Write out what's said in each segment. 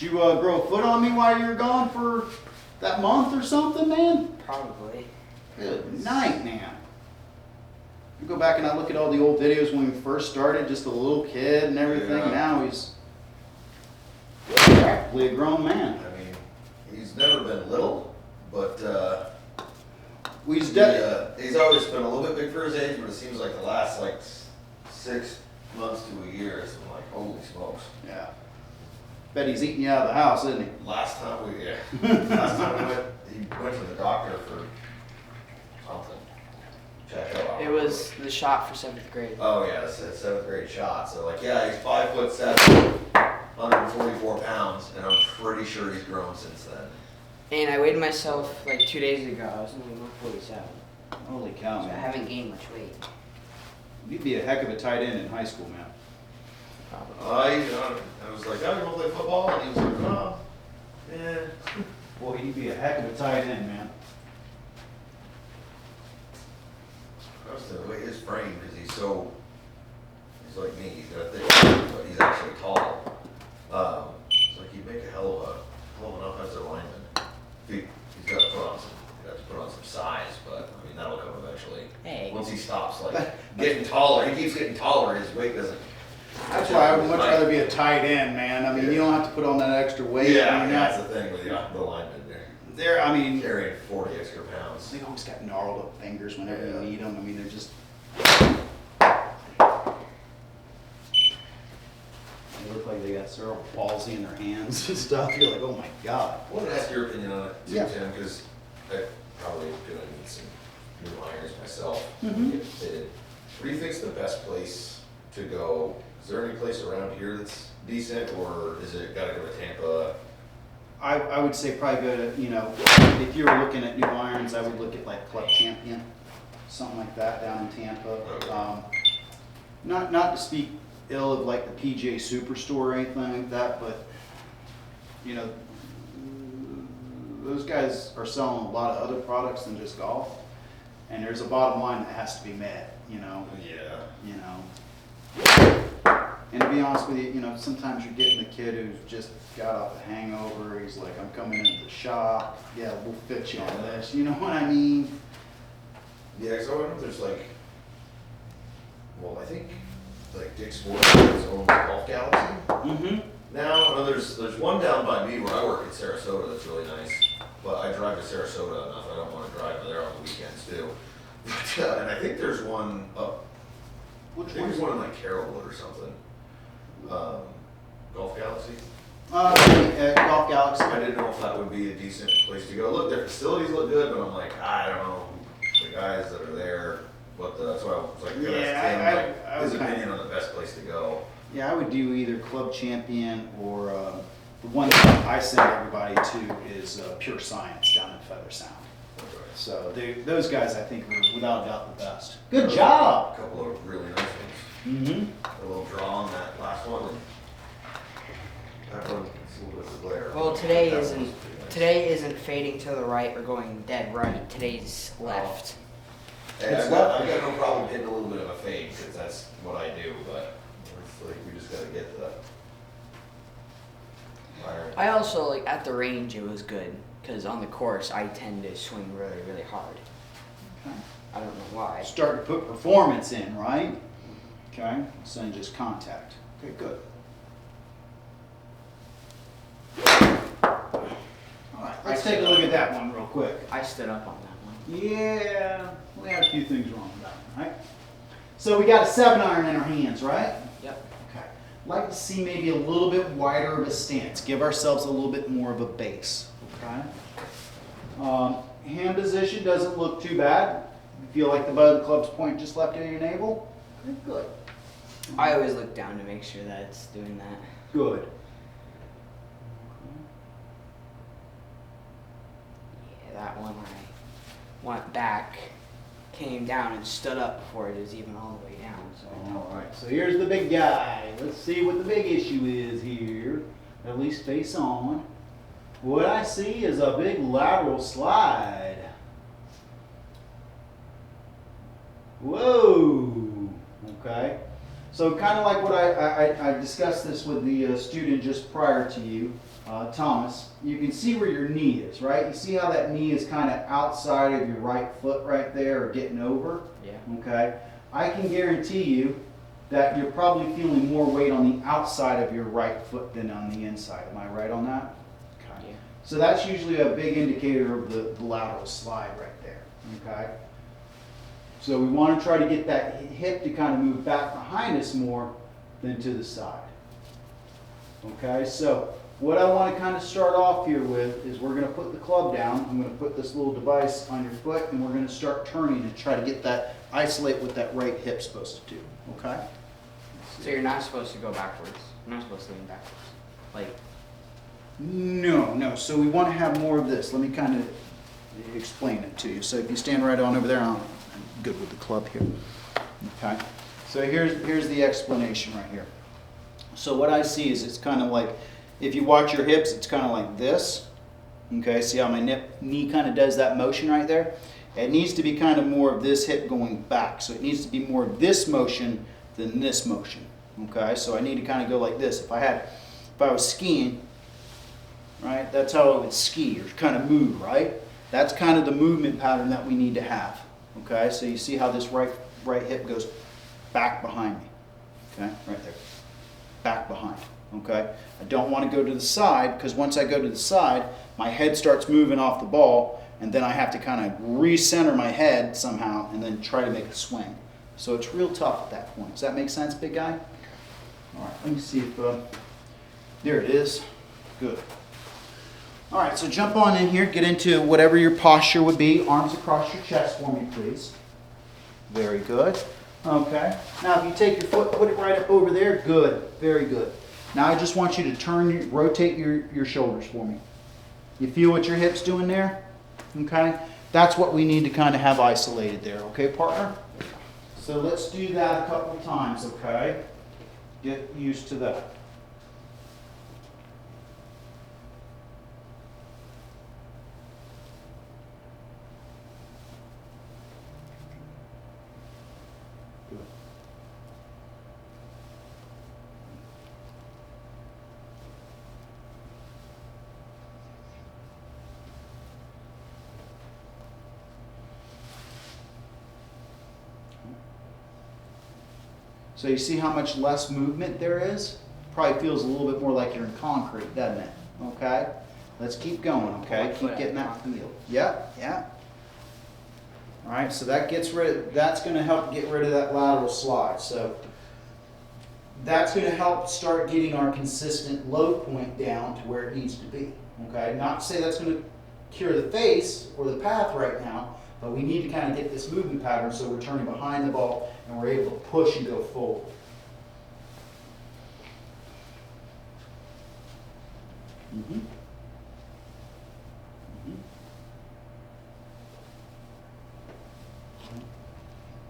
Did you grow a foot on me while you were gone for that month or something, man? Probably. Good night, man. You go back and I look at all the old videos when we first started, just a little kid and everything. Yeah. Now he's practically a grown man. I mean, he's never been little, but He's he's always been a little bit big for his age, but it seems like the last 6 months to a year, it's been like, holy smokes. Yeah. Bet he's eating you out of the house, isn't he? Last time he went to the doctor for something. Check out. It was the shot for 7th grade. Oh yeah, it's a 7th grade shot. So like, yeah, he's 5'7", 144 pounds, and I'm pretty sure he's grown since then. And I weighed myself like 2 days ago. I was only 147. Holy cow, So I man. haven't gained much weight. You'd be a heck of a tight end in high school, man. Probably. I was like, oh, you want to play football? And he was like, oh, yeah. Boy, he'd be a heck of a tight end, man. I was the way his frame, because he's like me, he's got a thick frame, but he's actually tall. It's like he'd make a hell of an offensive lineman. He's got to put on some size, but I mean that'll come eventually. Hey. Once he stops getting taller, he keeps getting taller, his weight doesn't. That's why I would much rather be a tight end, man. I mean, you don't have to put on that extra weight. Yeah, I mean, that's the thing with the linemen there. I mean, Carrying 40 extra pounds. they always got gnarled up fingers whenever you need them. I mean, they're just. They look like they got cerebral palsy in their hands and stuff. You're like, oh my god. I wanted to ask your opinion on it too, Yeah. Tim, because I probably gonna need some new irons myself. Mhm. Get fitted. What do you think's the best place to go? Is there any place around here that's decent, or is it gotta go to Tampa? I would say probably go to, if you were looking at new irons, I would look at like Club Champion, something like that down in Tampa. Okay. Not to speak ill of like the PGA Superstore or anything like that, but those guys are selling a lot of other products than just golf, and there's a bottom line that has to be met. Yeah. And to be honest with you, sometimes you're getting the kid who's just got off a hangover. He's like, I'm coming into the shop. Yeah, we'll fit you on this. You know what I mean? Yeah, because I wonder if there's I think Dick's Sports has his own Golf Galaxy. Mm-hmm. Now, I know there's one down by me where I work in Sarasota that's really nice, but I drive to Sarasota enough. I don't want to drive there on the weekends too. But, and I think there's one up. I think there's one in Carrollwood or something. Golf Galaxy. Golf Galaxy. I didn't know if that would be a decent place to go. Look, their facilities look good, but I'm like, I don't know the guys that are there. But so I was like, his opinion on the best place to go. Yeah, I would do either Club Champion or the one that I send everybody to is Pure Science down in Feather Sound. Okay. So those guys, I think, are without a doubt the best. Good job. A couple of really nice ones. Mm-hmm. A little draw on that last one. And that one, it's a little bit of glare. Well, That one was pretty nice. today isn't fading to the right or going dead right. Today's left. Hey, It's I've got no problem hitting a little bit of a fade because that's what I do, but it's like we just gotta get the iron. I also at the range it was good because on the course I tend to swing really really hard. Okay. I don't know why. Start to put performance in, right? Okay. So then just contact. Okay, good. All right, let's take a look at that one real quick. I stood up on that one. Yeah, we had a few things wrong with that one, right? So we got a 7-iron in our hands, right? Yep. Okay. Like to see maybe a little bit wider of a stance. Give ourselves a little bit more of a base, okay? Hand position doesn't look too bad. You feel like the butt of the club's point just left of your navel? Okay, good. I always look down to make sure that it's doing that. Good. Yeah, that one I went back, came down and stood up before it was even all the way down. So All right, so here's the big guy. Let's see what the big issue is here. At least face on. What I see is a big lateral slide. Whoa. Okay. So kind of like what I discussed this with the student just prior to you. Thomas, you can see where your knee is, right? You see how that knee is kind of outside of your right foot right there, or getting over? Yeah. Okay. I can guarantee you that you're probably feeling more weight on the outside of your right foot than on the inside. Am I right on that? Okay. Yeah. So that's usually a big indicator of the lateral slide right there. Okay. So we want to try to get that hip to kind of move back behind us more than to the side. Okay, so what I want to kind of start off here with is we're going to put the club down. I'm going to put this little device on your foot, and we're going to start turning and try to get that, isolate what that right hip's supposed to do. Okay? So you're not supposed to go backwards. You're not supposed to lean backwards. Like, No. So we want to have more of this. Let me kind of explain it to you. So if you stand right on over there, I'm good with the club here. Okay? So here's the explanation right here. So what I see is it's kind of like, if you watch your hips, it's kind of like this. Okay, see how my knee kind of does that motion right there? It needs to be kind of more of this hip going back. So it needs to be more of this motion than this motion. Okay, so I need to kind of go like this. If I was skiing, right, that's how I would ski or kind of move, right? That's kind of the movement pattern that we need to have. Okay, so you see how this right hip goes back behind me. Okay, right there. Back behind. Okay, I don't want to go to the side, because once I go to the side, my head starts moving off the ball, and then I have to kind of recenter my head somehow and then try to make a swing. So it's real tough at that point. Does that make sense, big guy? All right, let me see if, there it is. Good. All right, so jump on in here, get into whatever your posture would be. Arms across your chest for me, please. Very good. Okay. Now, if you take your foot, put it right up over there. Good. Very good. Now, I just want you to rotate your shoulders for me. You feel what your hip's doing there? Okay. That's what we need to kind of have isolated there. Okay, partner? So let's do that a couple times, okay? Get used to that. So you see how much less movement there is? Probably feels a little bit more like you're in concrete, doesn't it? Okay? Let's keep going, okay? Keep getting that feel. Yep, yeah. All right, so that's going to help get rid of that lateral slide. So that's going to help start getting our consistent load point down to where it needs to be. Okay? Not to say that's going to cure the face or the path right now, but we need to kind of get this movement pattern so we're turning behind the ball and we're able to push and go forward. Mm-hmm. Mm-hmm.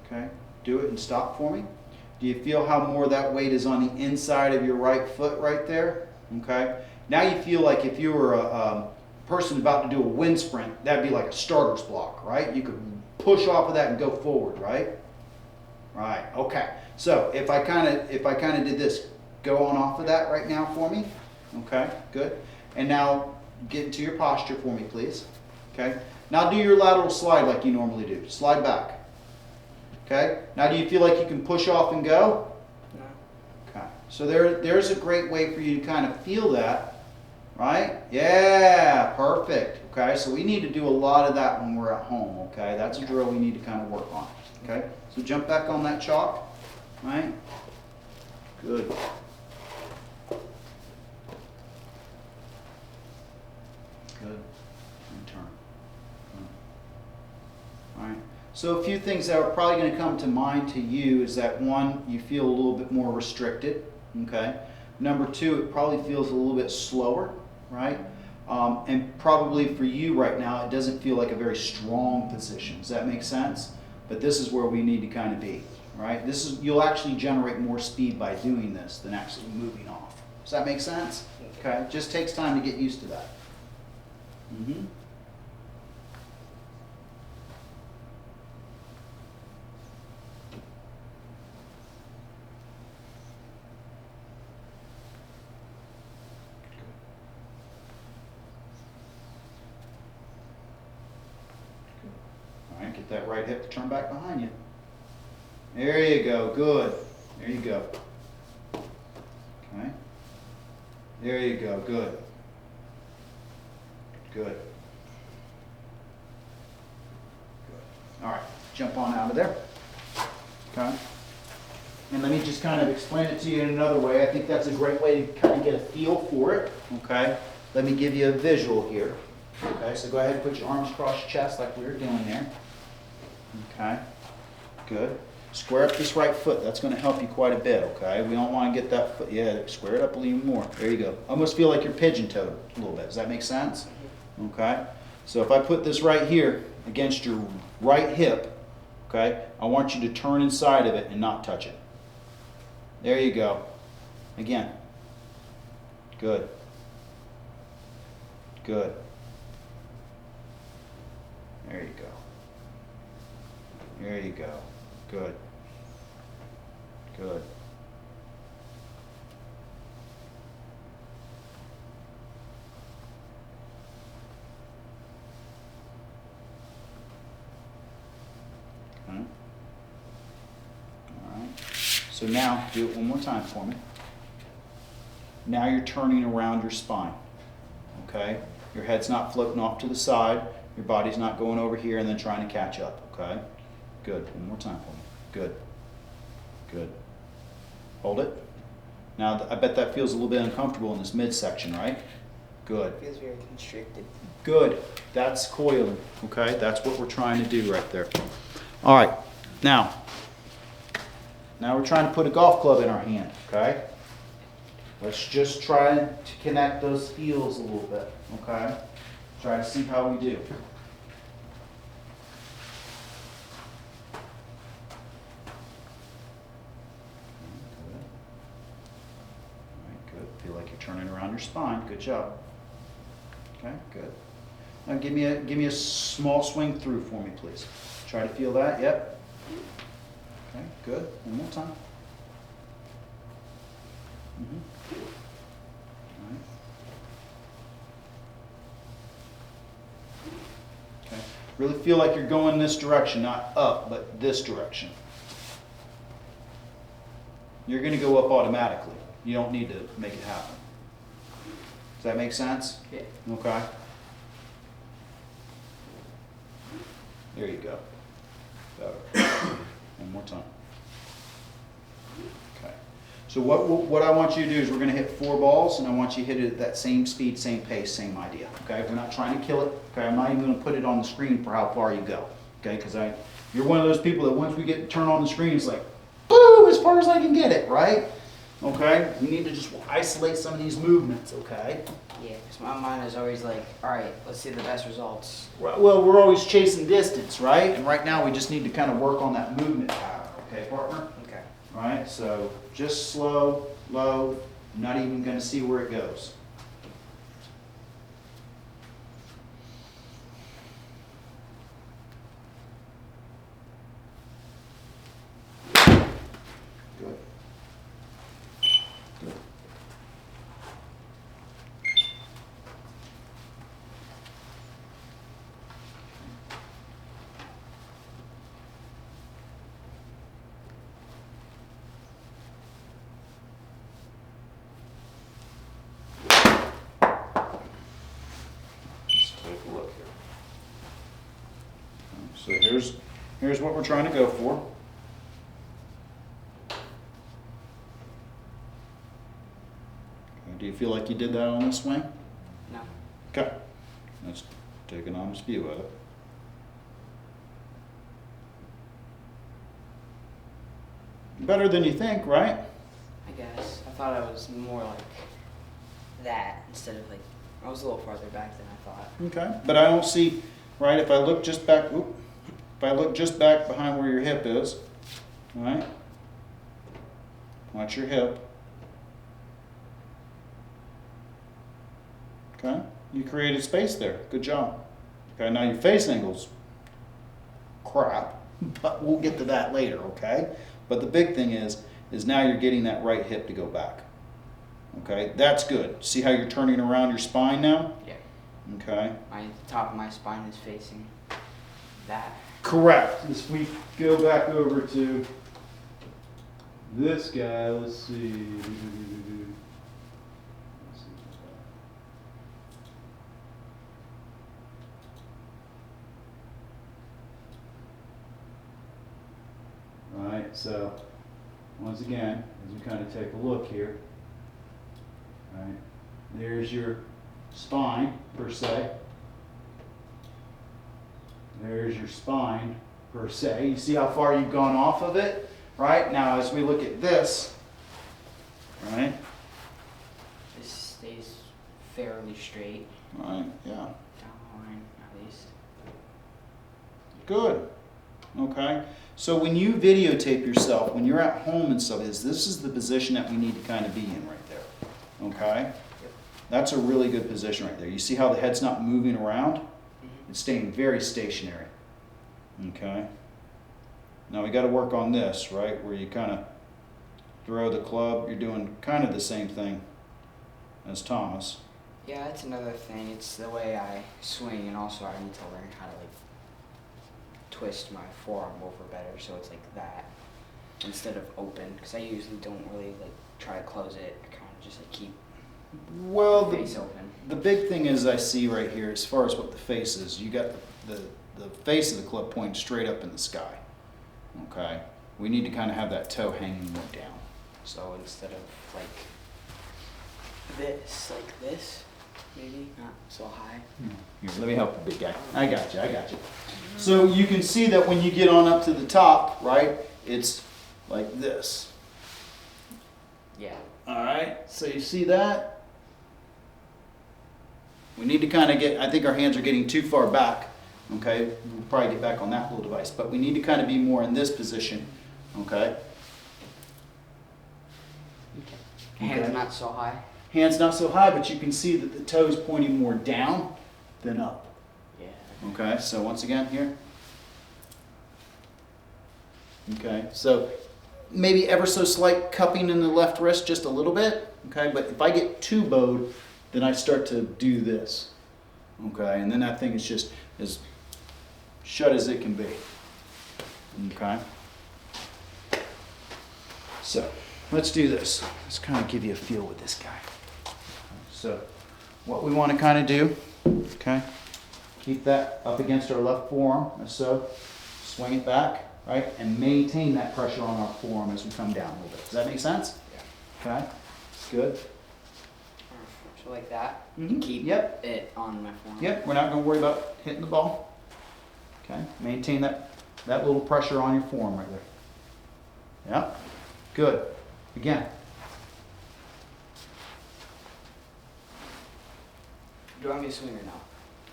Okay, do it and stop for me. Do you feel how more of that weight is on the inside of your right foot right there? Okay, now you feel like if you were a person about to do a wind sprint, that'd be like a starter's block, right? You could push off of that and go forward, right? Right, okay. So if I kind of did this, go on off of that right now for me. Okay, good. And now get into your posture for me, please. Okay. Now do your lateral slide like you normally do. Slide back. Okay. Now do you feel like you can push off and go? no. Okay. So there's a great way for you to kind of feel that, right? Yeah, perfect. Okay. So we need to do a lot of that when we're at home. Okay. That's a drill we need to kind of work on. Okay. So jump back on that chalk. Right. Good. Good. And turn. All right. So a few things that are probably going to come to mind to you is that one, you feel a little bit more restricted. Okay. Number two, it probably feels a little bit slower, right? And probably for you right now, it doesn't feel like a very strong position. Does that make sense? But this is where we need to kind of be, right? You'll actually generate more speed by doing this than actually moving off. Does that make sense? Okay. It just takes time to get used to that. Mm-hmm. right, get that right hip to turn back behind you. There you go, good. There you go. Okay. There you go, good. Good. Good. All right, jump on out of there. Okay. And let me just kind of explain it to you in another way. I think that's a great way to kind of get a feel for it. Okay. Let me give you a visual here. Okay, so go ahead and put your arms across your chest like we were doing there. Okay. Good. Square up this right foot. That's going to help you quite a bit, okay? We don't want to get that foot, yeah, square it up a little more. There you go. Almost feel like you're pigeon-toed a little bit. Does that make sense? Okay? So if I put this right here against your right hip, okay, I want you to turn inside of it and not touch it. There you go. Again. Good. Good. There you go. There you go. Good. Good. Okay. All right. So now do it one more time for me. Now you're turning around your spine. Okay? Your head's not floating off to the side. Your body's not going over here and then trying to catch up. Okay? Good. One more time for me. Good. Good. Hold it. Now, I bet that feels a little bit uncomfortable in this midsection, right? Good. It feels very constricted. Good. That's coiling. Okay? That's what we're trying to do right there. All right. Now we're trying to put a golf club in our hand. Okay? Let's just try to connect those feels a little bit. Okay? Try to see how we do. Feel like you're turning around your spine. Good job. Okay, good. Now give me a small swing through for me, please. Try to feel that. Yep. Okay, good. One more time. All right. Okay. Really feel like you're going this direction, not up, but this direction. You're going to go up automatically. You don't need to make it happen. Does that make sense? Yeah. Okay. There you go. Better. One more time. Okay. So what I want you to do is we're going to hit 4 balls, and I want you to hit it at that same speed, same pace, same idea. Okay. We're not trying to kill it. Okay. I'm not even going to put it on the screen for how far you go. Okay. Because you're one of those people that once we get turned on the screen, it's like, boom, as far as I can get it. Right. Okay, we need to just isolate some of these movements, okay? Yeah, because my mind is always like, all right, let's see the best results. Well, we're always chasing distance, right? And right now we just need to kind of work on that movement pattern, okay, partner? Okay. All right, so just slow, low, not even going to see where it goes. Good. Good. Let's take a look here. So here's what we're trying to go for. Do you feel like you did that on this swing? No. Okay. Let's take an honest view of it. Better than you think, right? I guess. I thought I was more like that instead of like, I was a little farther back than I thought. Okay. But I don't see, right, if I look just back, if I look just back behind where your hip is, all right? Watch your hip. Okay, you created space there. Good job. Okay, now your face angle's crap, but we'll get to that later, okay? But the big thing is now you're getting that right hip to go back. Okay, that's good. See how you're turning around your spine now? Yeah. Okay. The top of my spine is facing that. Correct. If we go back over to this guy, let's see. Right, so once again, as we kind of take a look here, right, there's your spine per se. There's your spine per se. You see how far you've gone off of it, right? Now as we look at this, right? This stays fairly straight Right, yeah. down the line, at least. Good. Okay. So when you videotape yourself, when you're at home and stuff, this is the position that we need to kind of be in right there. Okay? Yep. That's a really good position right there. You see how the head's not moving around? Mm-hmm. It's staying very stationary. Okay? Now we got to work on this, right? Where you kind of throw the club. You're doing kind of the same thing as Thomas. Yeah, that's another thing. It's the way I swing, and also I need to learn how to like twist my forearm over better, so it's like that instead of open. Because I usually don't really like try to close it. I kind of just like keep Well, the face open. the big thing is I see right here, as far as what the face is, you got the face of the club pointing straight up in the sky. Okay? We need to kind of have that toe hanging more down. So instead of like this, maybe not so high. Here, let me help you, big guy. I got you. So you can see that when you get on up to the top, right, it's like this. Yeah. All right, so you see that? We need to kind of get, I think our hands are getting too far back. Okay, we'll probably get back on that little device, but we need to kind of be more in this position. Okay? Hands Okay. not so high. Hands not so high, but you can see that the toe's pointing more down than up. Yeah. Okay, so once again here. Okay, so maybe ever so slight cupping in the left wrist just a little bit. Okay, but if I get too bowed, then I start to do this. Okay, and then that thing is just as shut as it can be. Okay. So let's do this. Let's kind of give you a feel with this guy. So what we want to kind of do, okay, keep that up against our left forearm, as so. Swing it back, right, and maintain that pressure on our forearm as we come down a little bit. Does that make sense? Yeah. Okay, good. So like that. Mhm. Keep Yep. it on my forearm. Yep, we're not going to worry about hitting the ball. Okay, maintain that little pressure on your forearm right there. Yep, good. Again. Do you want me to swing or no?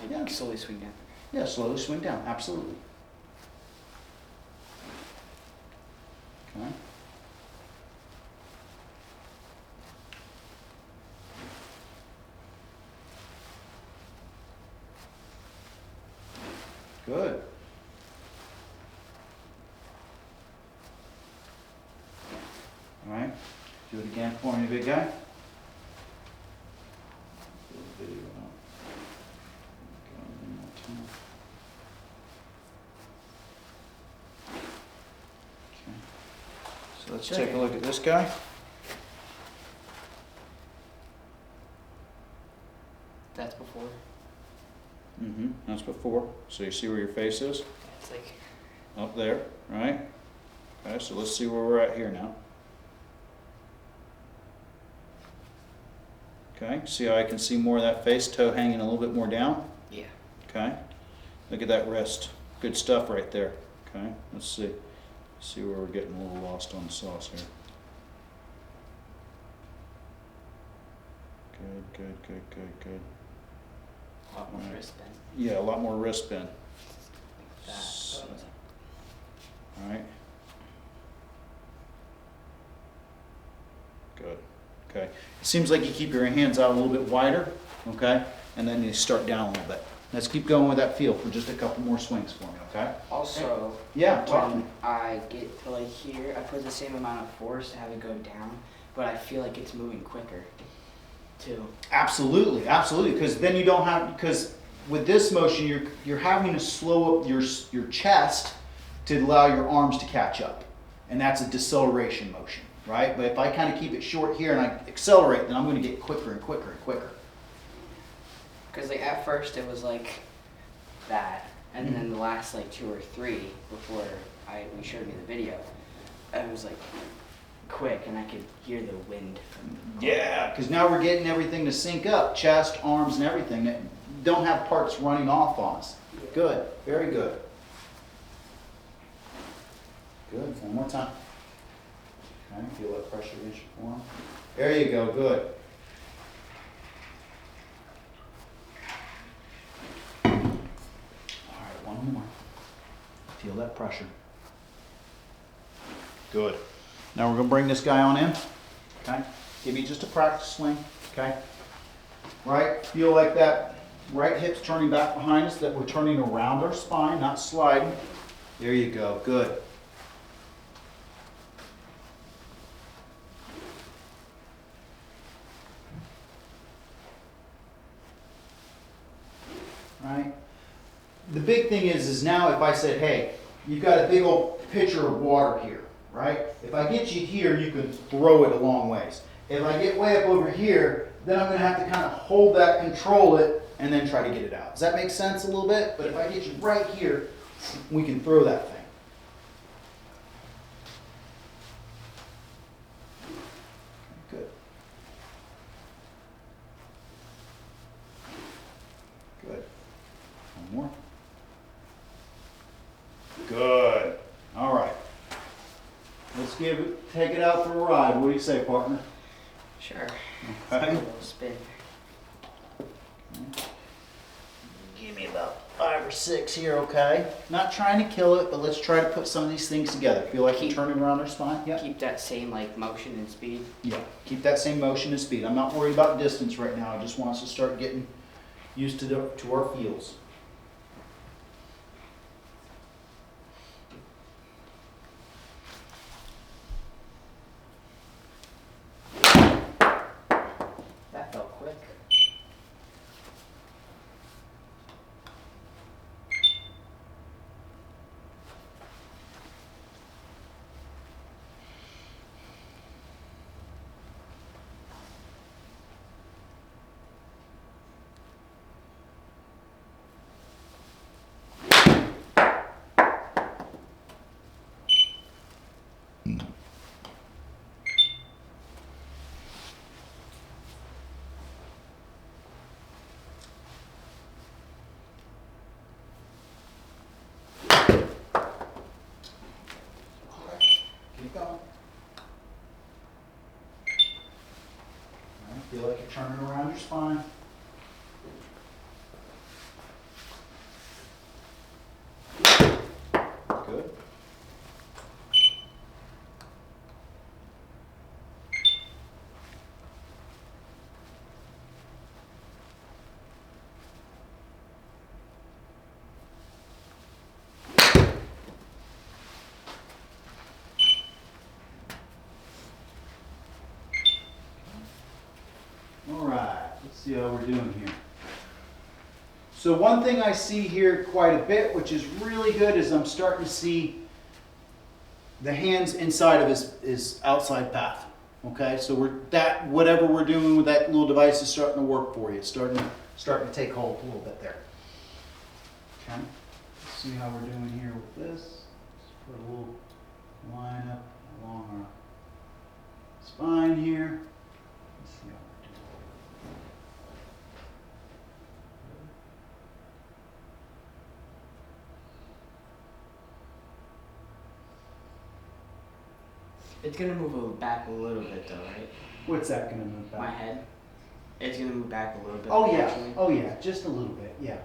Like Yeah. slowly swing down. Yeah, slowly swing down, absolutely. Okay. Good. All right, do it again for me, big guy. Pull the video out. Go one more time. Okay. So let's take a look at this guy. That's before. Mm-hmm. That's before. So you see where your face is? It's like Up there, right? Okay, so let's see where we're at here now. Okay, see how I can see more of that face, toe hanging a little bit more down? yeah. Okay, look at that wrist. Good stuff right there. Okay, let's see. See where we're getting a little lost on the sauce here. Good. A lot more Alright. wrist bend. Yeah, a lot more wrist bend. Like that. So- So, All right. Good. Okay. It seems like you keep your hands out a little bit wider, okay? And then you start down a little bit. Let's keep going with that feel for just a couple more swings for me, okay? also, Yeah, talk to me. when I get to like here, I put the same amount of force to have it go down, but I feel like it's moving quicker, too. Absolutely, because then you don't have, because with this motion, you're having to slow up your chest to allow your arms to catch up. And that's a deceleration motion, right? But if I kind of keep it short here and I accelerate, then I'm going to get quicker and quicker and quicker. Because like at first it was like that, and then the last like 2 or 3 before we showed me the video, it was like quick, and I could hear the wind. Yeah, because now we're getting everything to sync up, chest, arms, and everything that don't have parts running off on us. Good, very good. Good, one more time. Okay, feel that pressure against your forearm. There you go, good. All right, one more. Feel that pressure. Good. Now we're gonna bring this guy on in, okay? Give me just a practice swing, okay? Right, feel like that right hip's turning back behind us, that we're turning around our spine, not sliding. There you go, good. Right? The big thing is now if I said, hey, you've got a big old pitcher of water here, right? If I get you here, you can throw it a long ways. If I get way up over here, then I'm going to have to kind of hold that, control it, and then try to get it out. Does that make sense a little bit? But if I get you right here, we can throw that thing. Good. Good. One more. Good. All right. Let's take it out for a ride. What do you say, partner? Sure. Okay. A little spin. Give me about 5 or 6 here, okay? Not trying to kill it, but let's try to put some of these things together. Feel like you're turning around our spine? Yeah. Keep that same like motion and speed. Yeah. Keep that same motion and speed. I'm not worried about distance right now. I just want us to start getting used to our feels. That felt quick. Keep going. All right, feel like you're turning around your spine. Good. All right, let's see how we're doing here. So one thing I see here quite a bit, which is really good, is I'm starting to see the hands inside of his outside path. Okay, so whatever we're doing with that little device is starting to work for you. It's starting to take hold a little bit there. Okay, let's see how we're doing here with this. Just put a little line up along our spine here. Let's see how we're doing. It's gonna move back a little bit though, right? What's that going to move back? My head. It's gonna move back a little bit. Oh yeah, actually. oh yeah, just a little bit, yeah.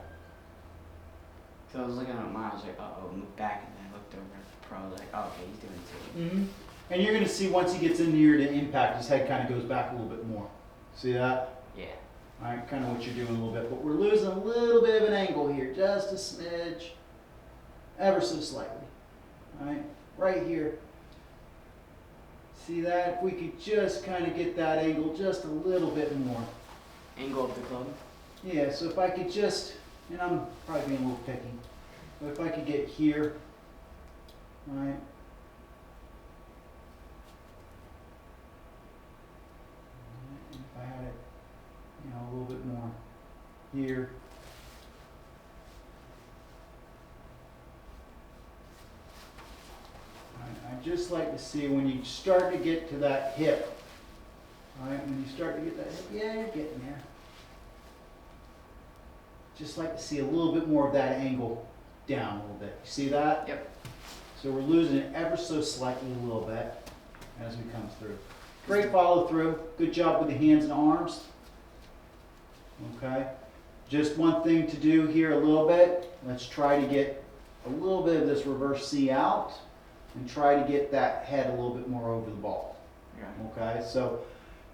So I was looking at mine, I was like, uh-oh, move back, and then I looked over at the pro, I was like, oh, okay, he's doing it too. Mm-hmm. And you're going to see once he gets in here to impact, his head kind of goes back a little bit more. See that? Yeah. All right, kind of what you're doing a little bit, but we're losing a little bit of an angle here, just a smidge, ever so slightly. All right, right here. See that? If we could just kind of get that angle just a little bit more. Angle of the club. Yeah, so if I could just, and I'm probably being a little picky, but if I could get here, right? And if I had it, a little bit more here. I'd just like to see when you start to get to that hip, right? When you start to get that hip, yeah, you're getting there. Just like to see a little bit more of that angle down a little bit. You see that? Yep. So we're losing it ever so slightly a little bit as we come through. Great follow through. Good job with the hands and arms. Okay. Just one thing to do here a little bit. Let's try to get a little bit of this reverse C out and try to get that head a little bit more over the ball. Yeah. Okay. So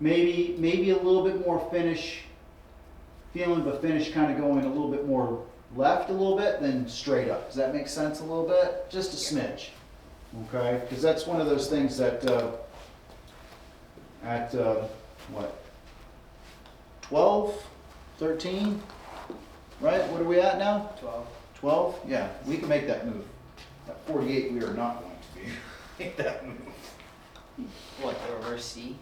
maybe a little bit more finish feeling, but finish kind of going a little bit more left a little bit than straight up. Does that make sense a little bit? Just a smidge. Okay, because that's one of those things that at what, 12, 13, right? What are we at now? 12. 12? Yeah, we can make that move. At 48, we are not going to be. Make that move. What, the reverse C?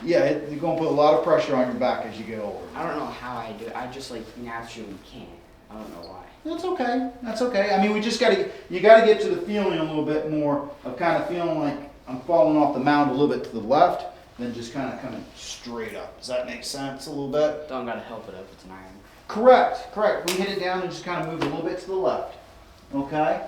Yeah, you're going to put a lot of pressure on your back as you get older. I don't know how I do it. I just like naturally can't. I don't know why. That's okay. That's okay. I mean, we just you got to get to the feeling a little bit more of kind of feeling like I'm falling off the mound a little bit to the left, then just kind of coming straight up. Does that make sense a little bit? Don't gotta help it up. It's an iron. Correct. Correct. We hit it down and just kind of move a little bit to the left. Okay?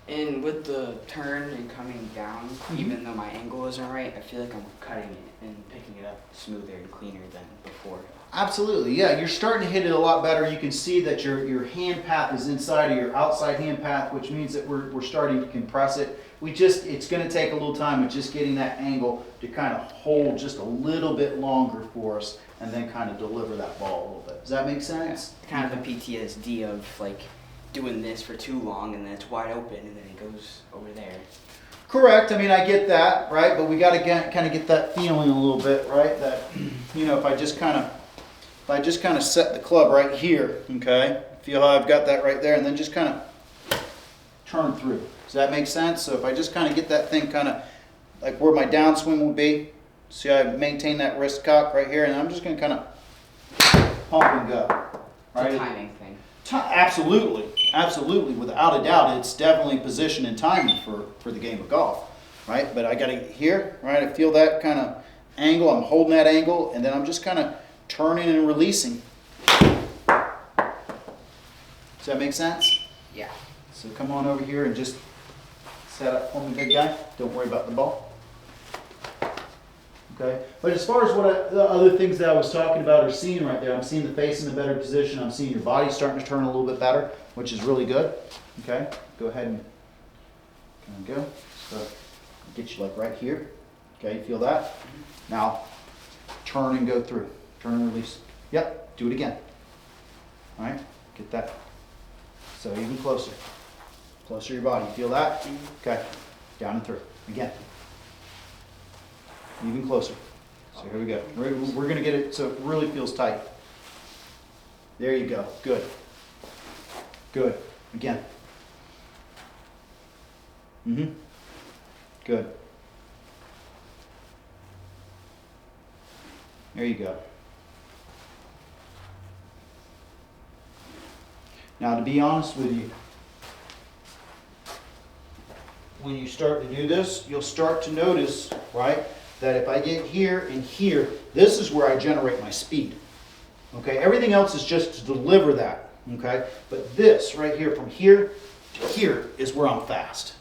And with the turn and coming down, even though my angle isn't right, I feel like I'm cutting it and picking it up smoother and cleaner than before. Absolutely, yeah. You're starting to hit it a lot better. You can see that your hand path is inside of your outside hand path, which means that we're starting to compress it. It's going to take a little time of just getting that angle to kind of hold just a little bit longer for us and then kind of deliver that ball a little bit. Does that make sense? Kind of a PTSD of like doing this for too long and then it's wide open and then it goes over there. Correct. I mean, I get that, right? But we got to kind of get that feeling a little bit, right? That, if I just kind of set the club right here, okay? Feel how I've got that right there, and then just kind of turn through. Does that make sense? So if I just kind of get that thing kind of like where my downswing will be, see how I maintain that wrist cock right here, and I'm just going to kind of pump and go. Right? It's a timing thing. Absolutely, absolutely, without a doubt, it's definitely position and timing for the game of golf, right? But I got to get here, right? I feel that kind of angle. I'm holding that angle, and then I'm just kind of turning and releasing. Does that make sense? Yeah. So come on over here and just set up for me, big guy. Don't worry about the ball. Okay. But as far as the other things that I was talking about or seeing right there, I'm seeing the face in a better position. I'm seeing your body starting to turn a little bit better, which is really good. Okay. Go ahead and kind of go. So get you like right here. Okay. You feel that? Now turn and go through. Turn and release. Yep. Do it again. All right. Get that. So even closer. Closer to your body. You feel that? Okay. Down and through. Again. Even closer. So here we go. We're going to get it so it really feels tight. There you go. Good. Good. Again. Good. There you go. Now, to be honest with you, when you start to do this, you'll start to notice, right, that if I get here and here, this is where I generate my speed. Okay, everything else is just to deliver that. Okay, but this right here, from here to here, is where I'm fast.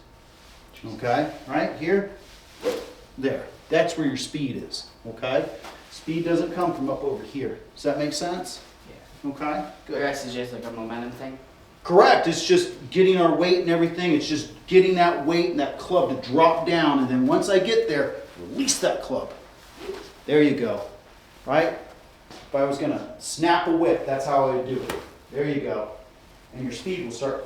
Okay, right here, there. That's where your speed is. Okay, speed doesn't come from up over here. Does that make sense? Yeah. Okay, The good. rest is just like a momentum thing. Correct. It's just getting our weight and everything. It's just getting that weight and that club to drop down. And then once I get there, release that club. There you go. Right? If I was going to snap a whip, that's how I would do it. There you go. And your speed will start.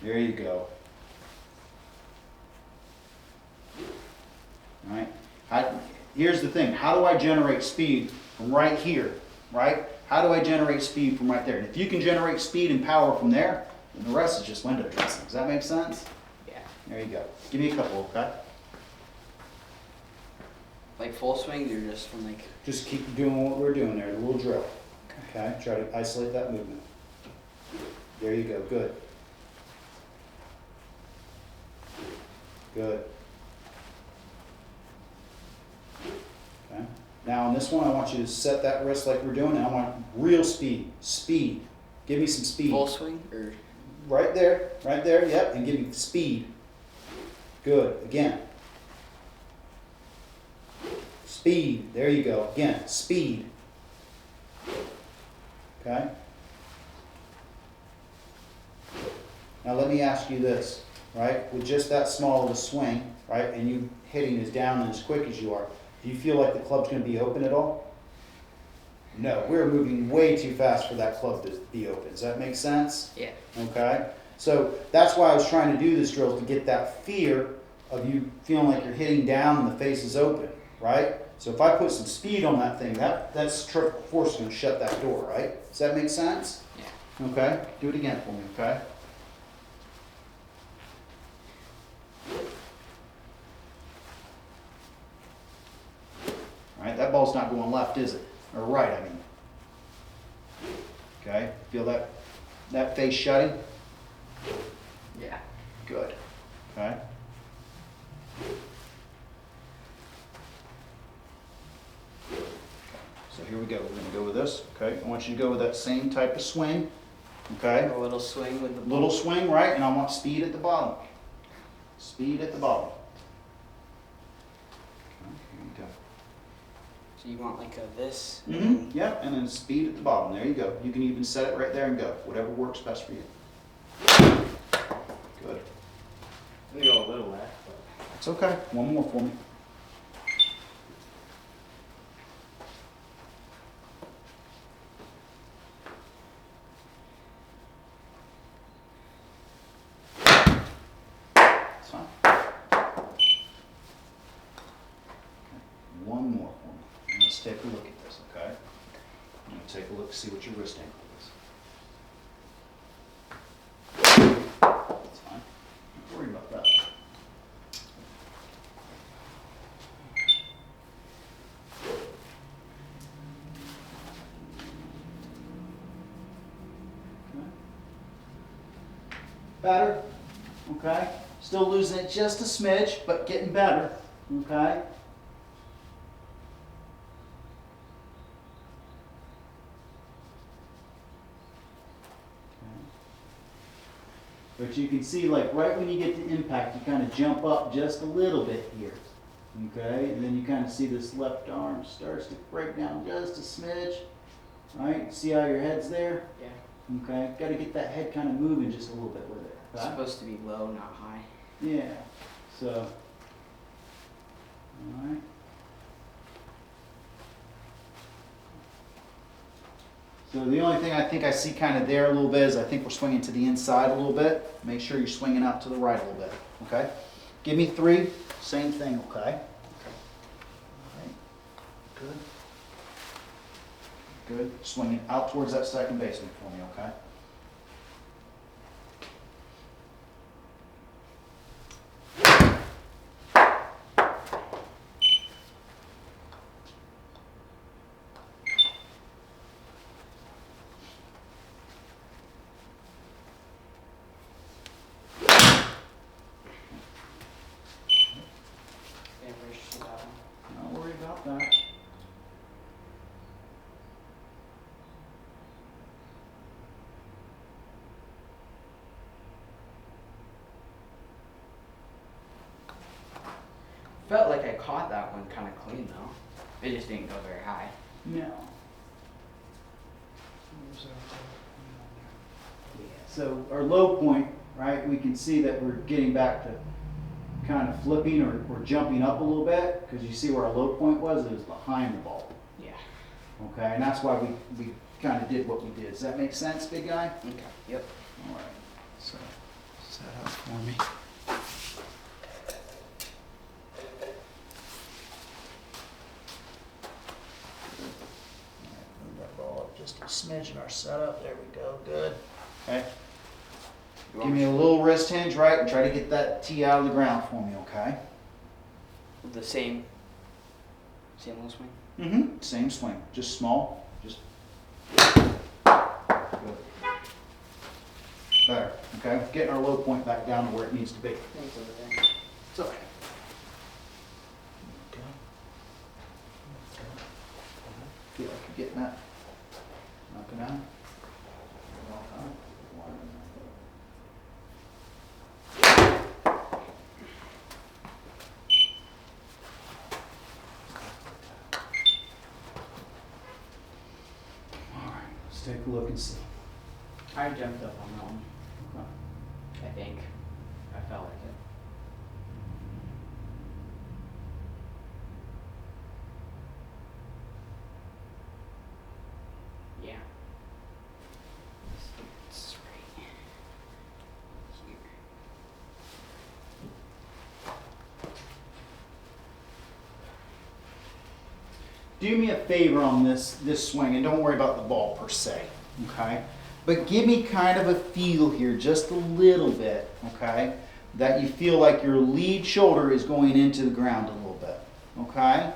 There you go. here's the thing, how do I generate speed from right here, right? How do I generate speed from right there? And if you can generate speed and power from there, then the rest is just window dressing. Does that make sense? Yeah. There you go. Give me a couple, okay? Like full swings or just from like. Just keep doing what we're doing there, the little drill. Okay, try to isolate that movement. There you go, good. Good. Okay. Now on this one, I want you to set that wrist like we're doing, and I want real speed. Speed. Give me some speed. Full swing or. Right there, yep, and give me speed. Good, again. Speed, there you go, again, speed. Okay? Now let me ask you this, right? With just that small of a swing, right, and you hitting as down and as quick as you are, do you feel like the club's going to be open at all? No, we're moving way too fast for that club to be open. Does that make sense? Yeah. Okay? So that's why I was trying to do this drill, to get that fear of you feeling like you're hitting down and the face is open, right? So if I put some speed on that thing, that centrifugal force is going to shut that door, right? Does that make sense? Yeah. Okay? Do it again for me, okay? All right, that ball's not going left, is it? Or right, I mean. Okay, feel that face shutting? Yeah. Good. Okay. So here we go. We're going to go with this. Okay. I want you to go with that same type of swing. Okay. A little swing with the ball. Little swing, right? And I want speed at the bottom. Speed at the bottom. Okay, here you go. So you want like a this? Mm-hmm. Yep. And then speed at the bottom. There you go. You can even set it right there and go. Whatever works best for you. Good. We go a little left. It's okay. One more for me. It's fine. Okay. One more for me. And let's take a look at this, okay? I'm going to take a look, see what your wrist angle is. That's fine. Don't worry about that. Better, okay? Still losing it just a smidge, but getting better, okay? But you can see, like, right when you get to impact, you kind of jump up just a little bit here, okay? And then you kind of see this left arm starts to break down just a smidge, right? See how your head's there? Yeah. Okay, got to get that head kind of moving just a little bit with it. It's Okay? supposed to be low, not high. Yeah. So, all right. So the only thing I think I see kind of there a little bit is I think we're swinging to the inside a little bit. Make sure you're swinging out to the right a little bit. Okay. Give me 3. Same thing. Okay. All right. Good. Good. Swinging out towards that second baseman for me, okay? Yeah, where's that one? Not worry about that. Felt like I caught that one kind of clean though. It just didn't go very high. No. Yeah, so our low point, right, we can see that we're getting back to kind of flipping or jumping up a little bit, because you see where our low point was? It was behind the ball. Yeah. Okay, and that's why we kind of did what we did. Does that make sense, big guy? Okay. Yep. All right, so set up for me. smidgen our setup. There we go. Good. Okay. You Give want me a little wrist hinge, right, and try to get that tee out of the ground for me, okay? the same little swing? Mm-hmm. Same swing, just small, just. Good. Better, okay? Getting our low point back down to where it needs to be. Thanks over there. It's okay. Okay. Feel like you're getting that. Knock it down. All right, let's take a look and see. I jumped up on that one. I think. I felt like it. Yeah. It's right here. Do me a favor on this swing, and don't worry about the ball per se, okay? But give me kind of a feel here, just a little bit, okay? That you feel like your lead shoulder is going into the ground a little bit, okay?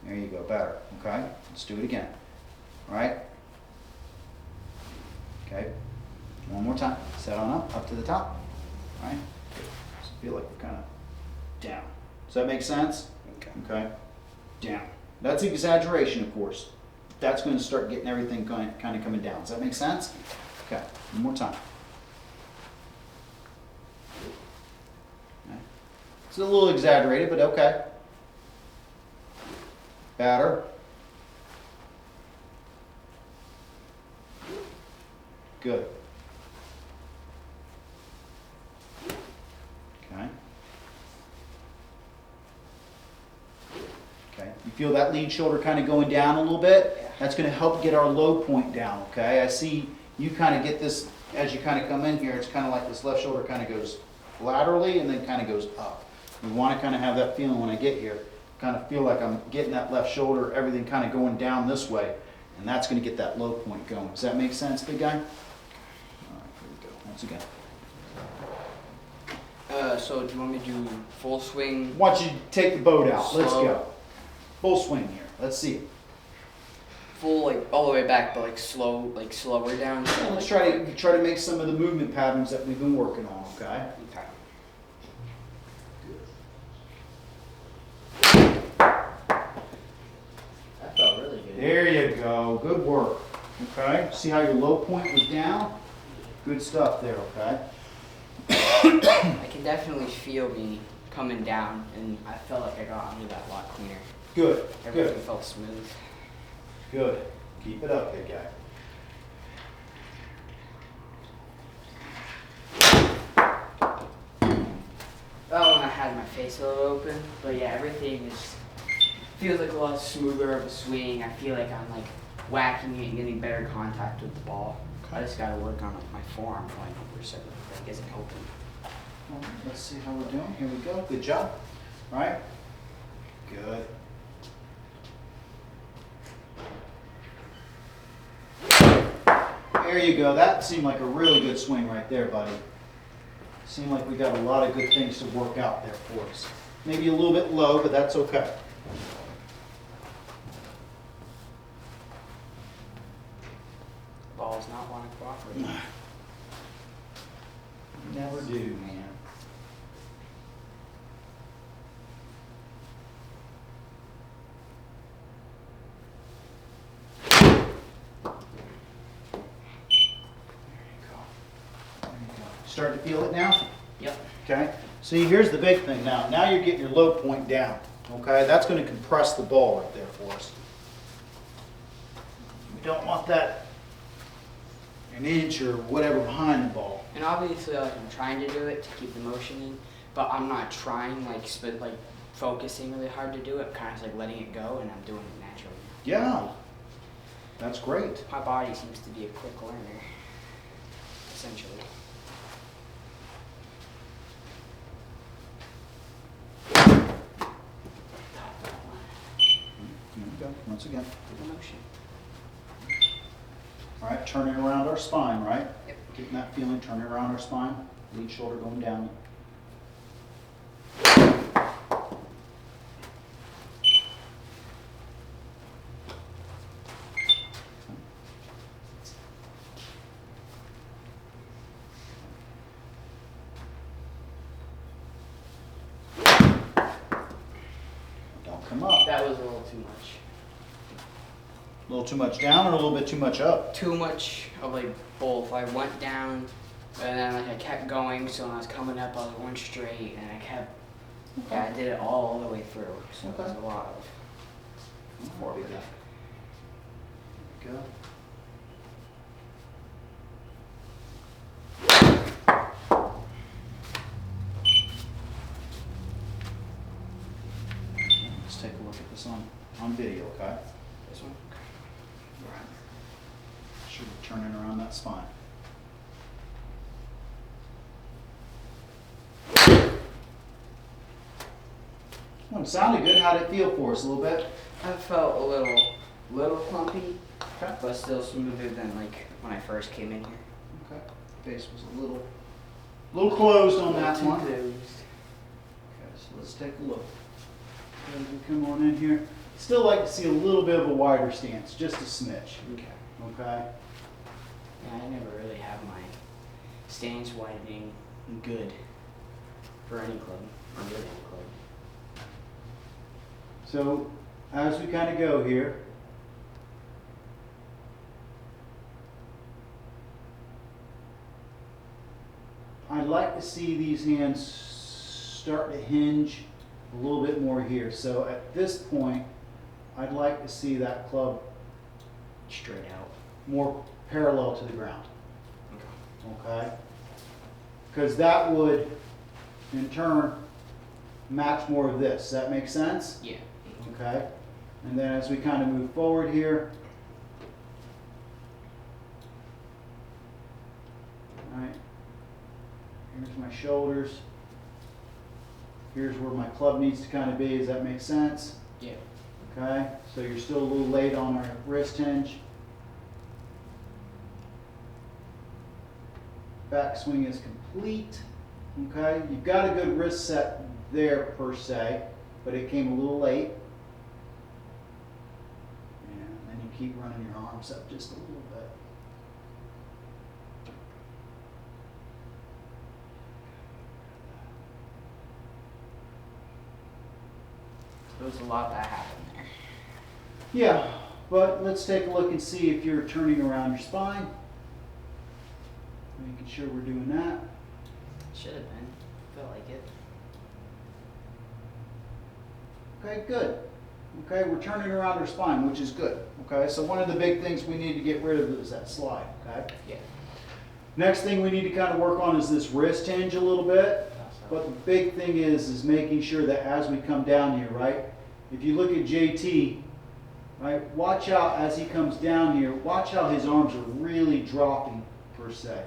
There you go, better, okay? Let's do it again, all right? Okay, one more time. Set on up to the top, all right? Just feel like we're kind of down. Does that make sense? Okay. Okay, down. That's exaggeration, of course. That's going to start getting everything kind of coming down. Does that make sense? Okay, one more time. Okay. It's a little exaggerated, but okay. Better. Good. Okay. Okay. You feel that lead shoulder kind of going down a little bit? Yeah. That's going to help get our low point down, okay? I see you kind of get this, as you kind of come in here, it's kind of like this left shoulder kind of goes laterally and then kind of goes up. We want to kind of have that feeling when I get here. Kind of feel like I'm getting that left shoulder, everything kind of going down this way, and that's going to get that low point going. Does that make sense, big guy? All right, here we go. Once again. So do you want me to do full swing? Why don't you take the boat out? Let's Slow. go. Full swing here. Let's see it. Full, like all the way back, but like slower down? Yeah, let's try to make some of the movement patterns that we've been working on, okay? Okay. That felt really good. There you go. Good work. Okay? See how your low point was down? Good stuff there, okay? I can definitely feel me coming down, and I felt like I got under that a lot cleaner. Good. Everything Good. felt smooth. Good. Keep it up, big guy. That one I had my face a little open, but yeah, everything is feels like a lot smoother of a swing. I feel like I'm like whacking it and getting better contact with the ball. I just gotta work on my forearm going over so that isn't open. All right, let's see how we're doing. Here we go. Good job. All right. Good. There you go. That seemed like a really good swing right there, buddy. Seemed like we got a lot of good things to work out there for us. Maybe a little bit low, but that's okay. Ball's not want to cooperate. Never do, man. Start to feel it now? Yep. Okay. See, here's the big thing now. Now you're getting your low point down. Okay, that's going to compress the ball right there for us. We don't want that an inch or whatever behind the ball. And obviously, like I'm trying to do it to keep the motion in, but I'm not trying like focusing really hard to do it. Kind of just like letting it go, and I'm doing it naturally. Yeah, that's great. My body seems to be a quick learner, essentially. once again. Do the motion. All right, turning around our spine, right? Yep. Getting that feeling, turning around our spine, lead shoulder going down. Don't come up. That was a little too much. A little too much down or a little bit too much up? Too much of like both. I went down and then like I kept going, so when I was coming up I was going straight and I kept, yeah, I did it all the way through. So it was Okay. a lot of forward. Go. Let's take a look at this on video, okay? This one? Should be turning around that spine. Well, it sounded good. How did it feel for us? A little bit? I felt a little clumpy, Okay. but still smoother than like when I first came in here. Okay. Face was a little closed on that Too one. closed. Okay, so let's take a look. As we come on in here, still like to see a little bit of a wider stance, just a smidge. Okay. Okay. Yeah, I never really have my stance widening good for any club, or with any club. So as we kind of go here, I'd like to see these hands start to hinge a little bit more here. So at this point, I'd like to see that club Straight out. more parallel to the ground. Okay. Okay? Because that would, in turn, match more of this. Does that make sense? Yeah. Okay? And then as we kind of move forward here, all right, here's my shoulders. Here's where my club needs to kind of be. Does that make sense? Yeah. Okay? So you're still a little late on our wrist hinge. Back swing is complete. Okay? You've got a good wrist set there per se, but it came a little late. And then you keep running your arms up just a little bit. There was a lot that happened there. Yeah, but let's take a look and see if you're turning around your spine. Making sure we're doing that. Should have been. Felt like it. Okay, good. Okay, we're turning around our spine, which is good. Okay, so one of the big things we need to get rid of is that slide. Okay. Yeah. Next thing we need to kind of work on is this wrist hinge a little bit. But the big thing is making sure that as we come down here, right? If you look at JT, right, watch out as he comes down here, watch how his arms are really dropping per se.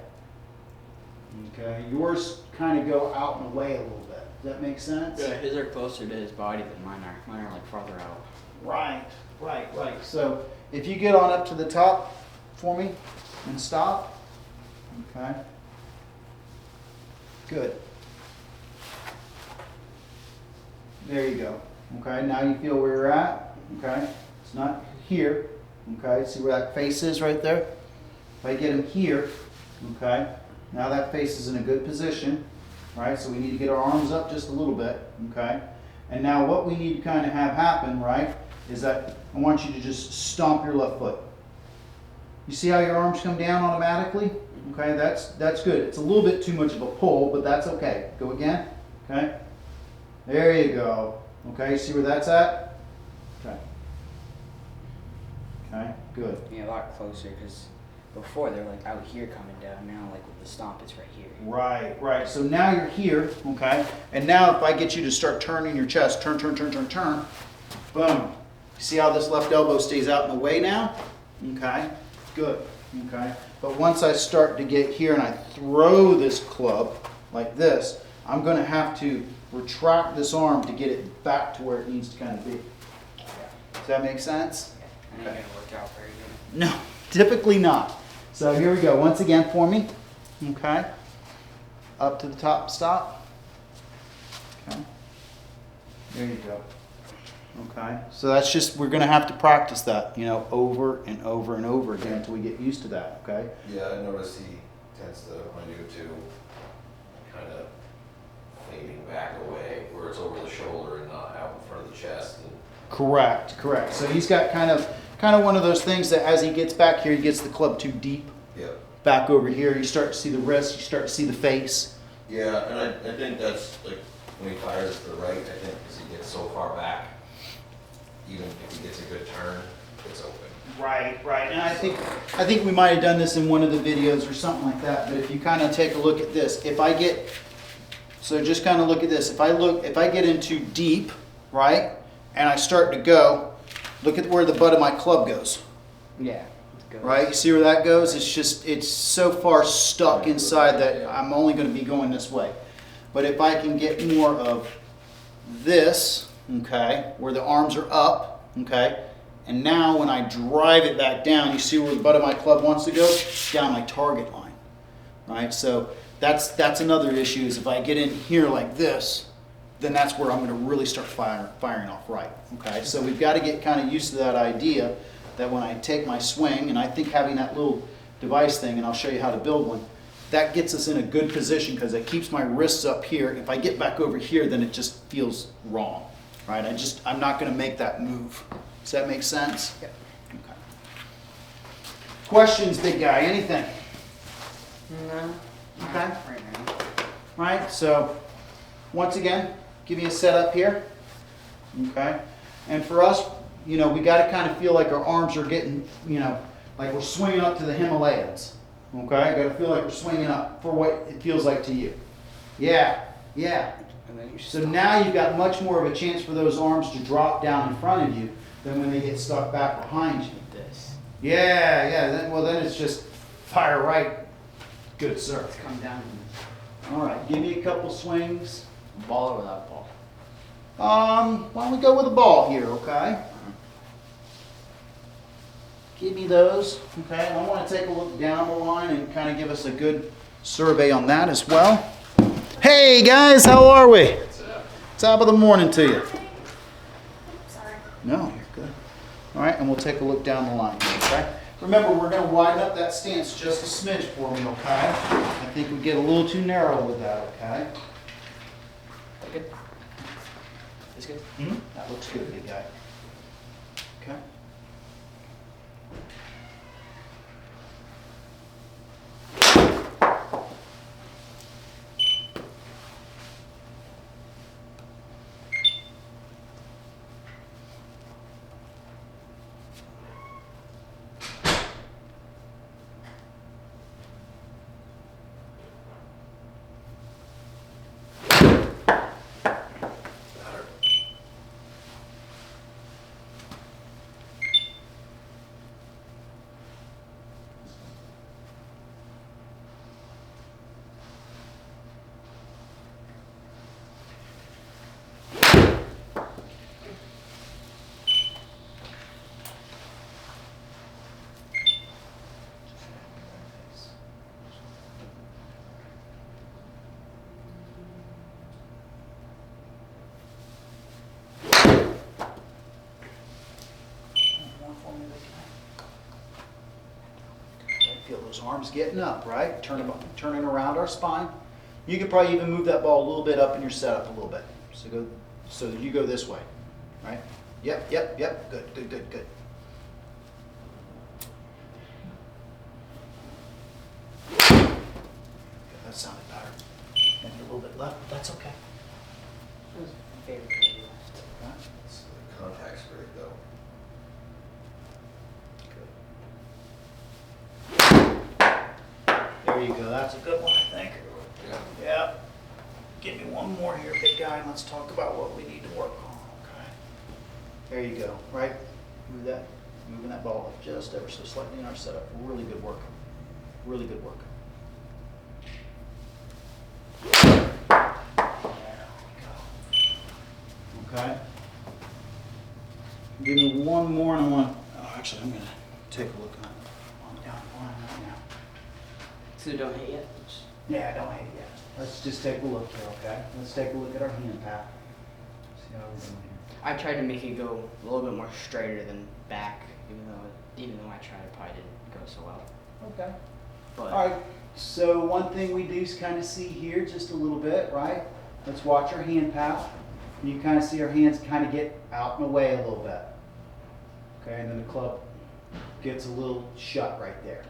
Okay, yours kind of go out and away a little bit. Does that make sense? Yeah, his are closer to his body than mine are. Mine are like farther out. Right. So if you get on up to the top for me and stop. Okay. Good. There you go. Okay, now you feel where you're at. Okay, it's not here. Okay, see where that face is right there? If I get him here, okay, now that face is in a good position. Right, so we need to get our arms up just a little bit. Okay, and now what we need to kind of have happen, right, is that I want you to just stomp your left foot. You see how your arms come down automatically? Okay, that's good. It's a little bit too much of a pull, but that's okay. Go again. Okay. There you go. Okay, see where that's at? Okay. Okay, good. Yeah, a lot closer because before they're like out here coming down. Now, like with the stomp, it's right here. Right. So now you're here, okay? And now if I get you to start turning your chest, turn. Boom. See how this left elbow stays out in the way now? Okay, good. Okay. But once I start to get here and I throw this club like this, I'm going to have to retract this arm to get it back to where it needs to kind of be. Does that make sense? Yeah. That ain't gonna work out very good. No, typically not. So here we go. Once again for me. Okay. Up to the top, stop. Okay. There you go. Okay. So that's just, we're going to have to practice that, you know, over and over and over again until we get used to that. Okay. Yeah, I noticed he tends to, when I do too, kind of fading back away, where it's over the shoulder and not out in front of the chest. And Correct. Correct. So he's got kind of one of those things that as he gets back here, he gets the club too deep. yeah. Back over here, you start to see the wrist, you start to see the face. Yeah, and I think that's like when he fires to the right, I think because he gets so far back, even if he gets a good turn, it's open. Right, right. And I think we might have done this in one of the videos or something like that. But if you kind of take a look at this, so just kind of look at this. If I get into deep, right, and I start to go, look at where the butt of my club goes. Yeah. Right, you see where that goes? It's so far stuck inside that I'm only going to be going this way. But if I can get more of this, okay, where the arms are up, okay, and now when I drive it back down, you see where the butt of my club wants to go? Down my target line, right? So that's another issue is if I get in here like this, then that's where I'm going to really start firing off right, okay? So we've got to get kind of used to that idea that when I take my swing, and I think having that little device thing, and I'll show you how to build one, that gets us in a good position because it keeps my wrists up here. If I get back over here, then it just feels wrong, right? I'm not going to make that move. Does that make sense? Yeah. Okay. Questions, big guy? Anything? No. Okay. Right now. Right, so once again, give me a setup here. Okay. And for us, you know, we got to kind of feel like our arms are getting, you know, like we're swinging up to the Himalayas. Okay? Got to feel like we're swinging up for what it feels like to you. Yeah, yeah. And then you So stop. now you've got much more of a chance for those arms to drop down in front of you than when they get stuck back behind you. Like this. Yeah, yeah. Then it's just fire right. Good, sir. Let's come down. All right, give me a couple swings. Ball or without ball? Why don't we go with a ball here, okay? Give me those, okay? I want to take a look down the line and kind of give us a good survey on that as well. Hey guys, how are we? Top of the morning to you. Sorry. No, you're good. All right, and we'll take a look down the line, okay? Remember, we're going to widen up that stance just a smidge for me, okay? I think we get a little too narrow with that, okay? Good. It's good. That looks good, big guy. Okay. Feel those arms getting up, right? Turning around our spine. You could probably even move that ball a little bit up in your setup a little bit. So you go this way, right? Yep. Good. Okay, that sounded better. Maybe a little bit left, but that's okay. Favorite play left. Okay. It's the contact's great though. There you go. That's a good one, I think. Yeah. Yeah. Give me one more here, big guy, and let's talk about what we need to work on. Okay. There you go. Right? Moving that ball up just ever so slightly in our setup. Really good work. Really good work. There we go. Okay. Give me one more, and I want. All Actually, I'm gonna take a look on down the line right now. So don't hit yet? Yeah, don't hate it yet. Let's just take a look here, okay? Let's take a look at our hand pat. See how we're doing here. I tried to make it go a little bit more straighter than back, even though I tried, it probably didn't go so well. Okay. But All right, so one thing we do is kind of see here just a little bit, right? Let's watch our hand pat. You kind of see our hands kind of get out and away a little bit. Okay, and then the club gets a little shut right there.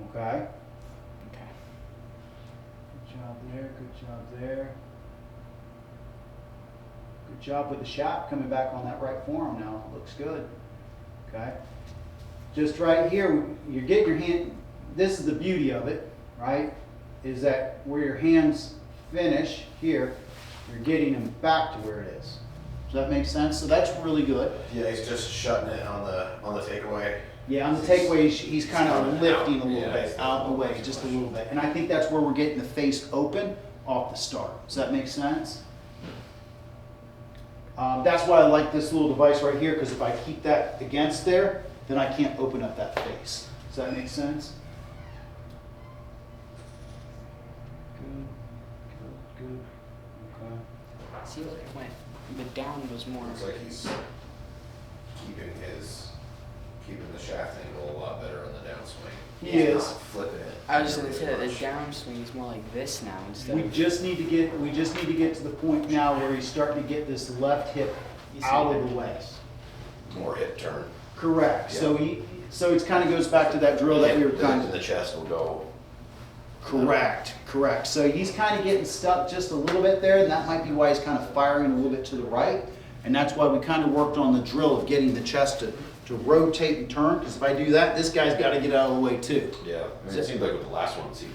Okay? okay. Good job there, good job there. Good job with the shot coming back on that right forearm now. Looks good. Okay? Just right here, you're getting your hand, this is the beauty of it, right? Is that where your hands finish here, you're getting them back to where it is. Does that make sense? So that's really good. Yeah, he's just shutting it on the takeaway. Yeah, on the takeaway, he's kind of coming lifting out. a little Yeah, bit, it's out of the way, not just a much. little bit. And I think that's where we're getting the face open off the start. Does that make sense? That's why I like this little device right here, because if I keep that against there, then I can't open up that face. Does that make sense? Good, good, good. Okay. See, like it went, the down was more. Looks like he's keeping the shaft angle a lot better on the downswing. He He's is. not flipping it. I was just gonna say that the Really much. downswing is more like this now instead We of. just need to get to the point now where he's starting to get this left hip You see out that? of the way. More hip turn. Correct. Yeah. So it kind of goes back to that drill that we were The kind hip of. in the chest will go. Correct. So he's kind of getting stuck just a little bit there, and that might be why he's kind of firing a little bit to the right. And that's why we kind of worked on the drill of getting the chest to rotate and turn. Because if I do that, this guy's got to get out of the way too. Yeah, I mean, it seemed like with the last ones, he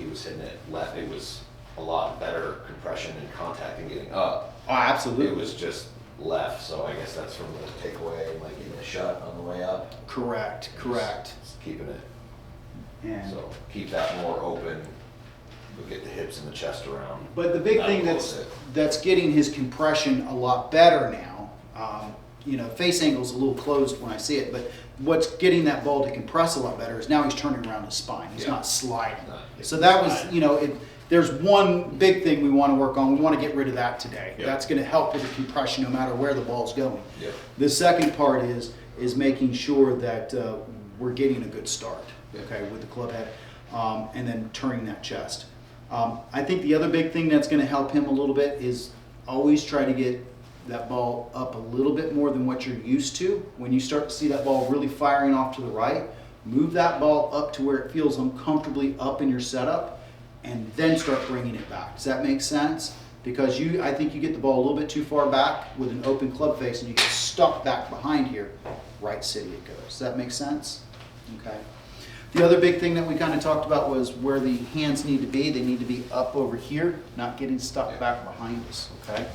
was hitting it left. It was a lot better compression and contact and getting up. Oh, absolutely. It was just left, so I guess that's from the takeaway and like getting a shut on the way up. Correct. Just keeping it. And So keep that more open. We'll get the hips and the chest around. but the big That'll thing close it. that's getting his compression a lot better now. Face angle's a little closed when I see it, but what's getting that ball to compress a lot better is now he's turning around his spine. He's Yeah. not sliding. Not So that was, sliding. there's one big thing we want to work on. We want to get rid of that today. Yeah. That's going to help with the compression no matter where the ball's going. Yep. The second part is making sure that we're getting a good start, Yeah. okay, with the club head, and then turning that chest. I think the other big thing that's going to help him a little bit is always try to get that ball up a little bit more than what you're used to. When you start to see that ball really firing off to the right, move that ball up to where it feels uncomfortably up in your setup, and then start bringing it back. Does that make sense? Because I think you get the ball a little bit too far back with an open club face, and you get stuck back behind here. Right city it goes. Does that make sense? Okay. The other big thing that we kind of talked about was where the hands need to be. They need to be up over here, not getting stuck back behind us. Okay.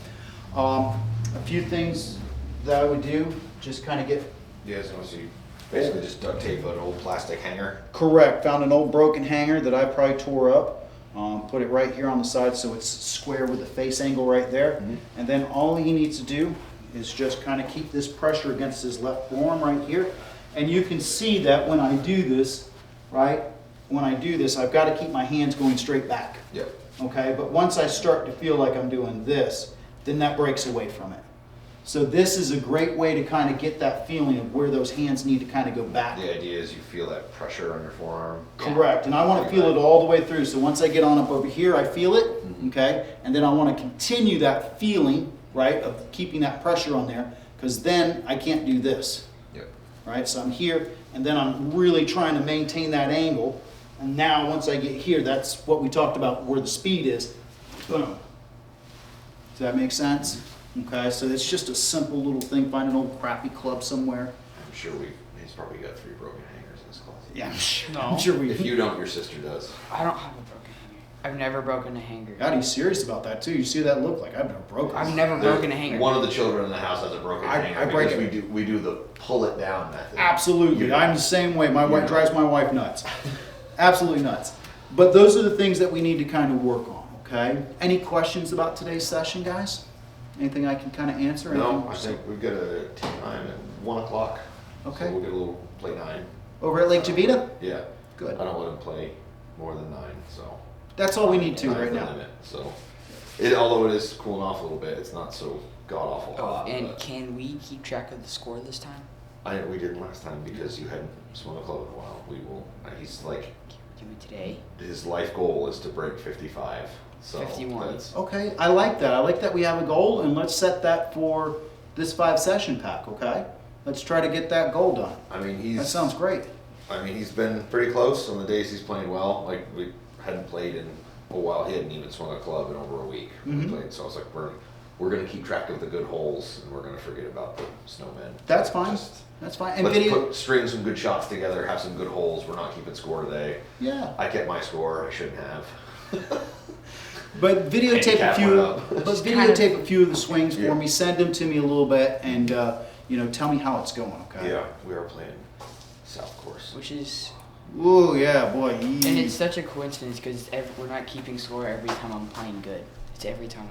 A few things that I would do, just kind of get Yeah, so you basically just duct tape an old plastic hanger. correct. Found an old broken hanger that I probably tore up. Put it right here on the side so it's square with the face angle right there. Mhm. And then all he needs to do is just kind of keep this pressure against his left forearm right here. And you can see that when I do this, right? When I do this, I've got to keep my hands going straight back. Yep. Okay, but once I start to feel like I'm doing this, then that breaks away from it. So this is a great way to kind of get that feeling of where those hands need to kind of go back. The idea is you feel that pressure on your forearm. Correct, and I want to feel it all the way through. So once I get on up over here, I feel it, okay? And then I want to continue that feeling, right, of keeping that pressure on there, because then I can't do this, Yep. right? So I'm here, and then I'm really trying to maintain that angle. And now once I get here, that's what we talked about, where the speed is. Boom. Does that make sense? Okay, so it's just a simple little thing. Find an old crappy club somewhere. I'm sure he's probably got 3 broken hangers in his closet. Yeah, No. I'm sure we. If you don't, your sister does. I don't have a broken hanger. I've never broken a hanger. God, he's serious about that too. You see that look like I've never broken. I've never broken a hanger. One of the children in the house has a broken I hanger break because it. we do the pull it down method. Absolutely, You- I'm the same way. My wife Yeah. drives my wife nuts. Absolutely nuts. But those are the things that we need to kind of work on. Okay. Any questions about today's session, guys? Anything I can kind of answer? No, Anything- I think we've got a tea time at 1 o'clock. Okay. So we'll get a little play 9. Over at Lake Javita? Yeah. Good. I don't let him play more than 9, so. That's all we need to 9's right the now. limit, so, although it is cooling off a little bit, it's not so god awful Oh, hot. and but can we keep track of the score this time? we didn't last time because you hadn't swung a club in a while. We will. He's like, Can we do it today? his life goal is to break 55. So 51. that's- Okay, I like that. I like that we have a goal, and let's set that for this 5-session pack, okay? Let's try to get that goal done. I mean, That sounds great. I mean, he's been pretty close on the days he's playing well. Like, we hadn't played in a while. He hadn't even swung a club in over a week. when Mhm. We played, so I was like, we're going to keep track of the good holes, and we're going to forget about the snowmen. That's fine. Just, That's fine. And let's video, string some good shots together, have some good holes. We're not keeping score today. yeah. I kept my score. I shouldn't have. But videotape a Handicap few. went up. But Just videotape a few of the swings for Yeah. me. Send them to me a little bit, and tell me how it's going, okay? Yeah, we are playing South Course. Which is, Ooh, yeah, boy. and it's such a coincidence because we're not keeping score every time I'm playing good. It's every time I'm